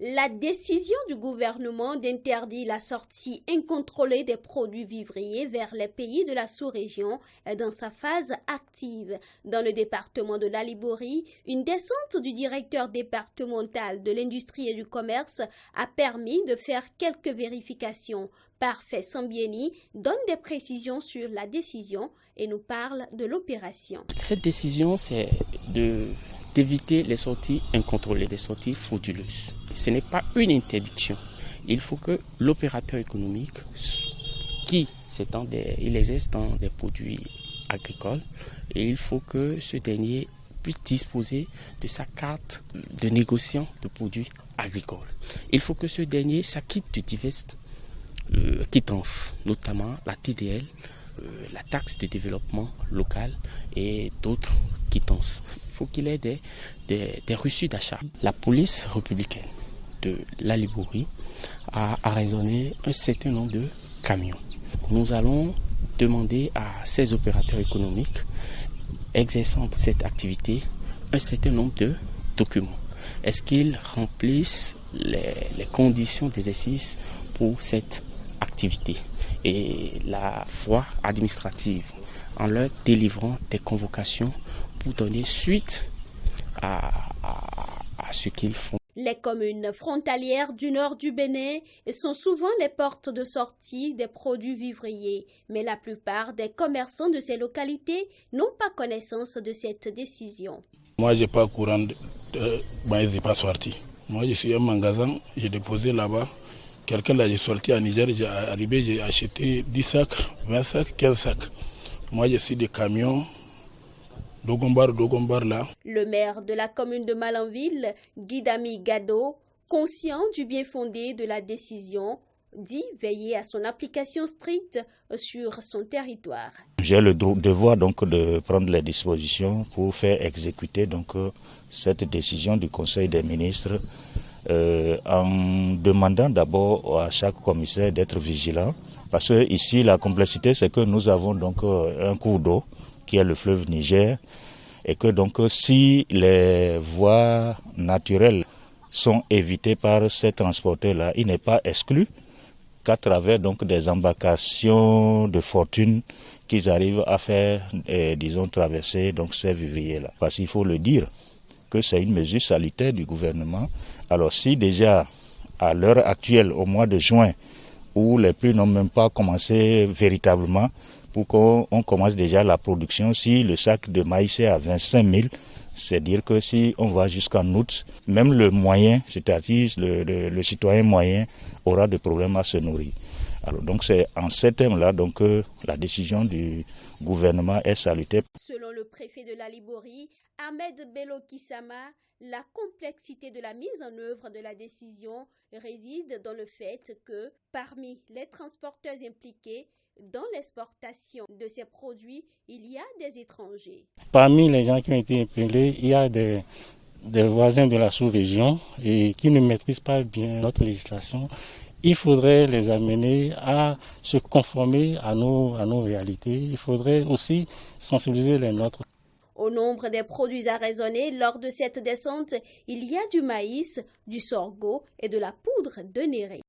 La décision du gouvernement d'interdire la sortie incontrôlée des produits vivriers vers les pays de la sous-région est dans sa phase active. Dans le département de la Liborie, une descente du directeur départemental de l'industrie et du commerce a permis de faire quelques vérifications. Parfait Sambieni donne des précisions sur la décision et nous parle de l'opération. Cette décision, c'est d'éviter les sorties incontrôlées, des sorties frauduleuses. Ce n'est pas une interdiction. Il faut que l'opérateur économique qui il exerce dans des produits agricoles et il faut que ce dernier puisse disposer de sa carte de négociant de produits agricoles. Il faut que ce dernier s'acquitte de diverses quittances, notamment la TDL, la taxe de développement local et d'autres quittances. Il faut qu'il ait des reçus d'achat. La police républicaine de la Liborie a arraisonné un certain nombre de camions. Nous allons demander à ces opérateurs économiques exerçant cette activité un certain nombre de documents. Est-ce qu'ils remplissent les conditions d'exercice pour cette activité et la voie administrative en leur délivrant des convocations pour donner suite à ce qu'ils font. Les communes frontalières du nord du Bénin sont souvent les portes de sortie des produits vivriers, mais la plupart des commerçants de ces localités n'ont pas connaissance de cette décision. Moi, je n'ai pas courant ils n'ont pas sorti. Moi, je suis un magasin, j'ai déposé là-bas. Quelqu'un là, j'ai sorti à Niger, j'ai arrivé, j'ai acheté 10 sacs, 20 sacs, 15 sacs. Moi, je suis des camions. Dogombar là. Le maire de la commune de Malanville, Guidami Gado, conscient du bien fondé de la décision, dit veiller à son application stricte sur son territoire. J'ai le devoir donc de prendre les dispositions pour faire exécuter donc cette décision du Conseil des ministres en demandant d'abord à chaque commissaire d'être vigilant parce que ici la complexité c'est que nous avons donc un cours d'eau qui est le fleuve Niger, et que donc si les voies naturelles sont évitées par ces transporteurs-là, il n'est pas exclu qu'à travers donc des embarcations de fortune qu'ils arrivent à faire, traverser donc ces vivriers-là. Parce qu'il faut le dire que c'est une mesure salutaire du gouvernement. Alors si déjà à l'heure actuelle, au mois de juin, où les prix n'ont même pas commencé véritablement, pour qu'on commence déjà la production, si le sac de maïs est à 25 000, c'est dire que si on va jusqu'en août, même le moyen, c'est-à-dire le citoyen moyen, aura des problèmes à se nourrir. Alors donc c'est en ces termes-là donc que la décision du gouvernement est salutaire. Selon le préfet de la Liborie, Ahmed Bello Kissama, la complexité de la mise en œuvre de la décision réside dans le fait que parmi les transporteurs impliqués dans l'exportation de ces produits, il y a des étrangers. Parmi les gens qui ont été épinglés, il y a des voisins de la sous-région et qui ne maîtrisent pas bien notre législation. Il faudrait les amener à se conformer à nos réalités. Il faudrait aussi sensibiliser les nôtres. Au nombre des produits arraisonnés lors de cette descente, il y a du maïs, du sorgho et de la poudre de néré.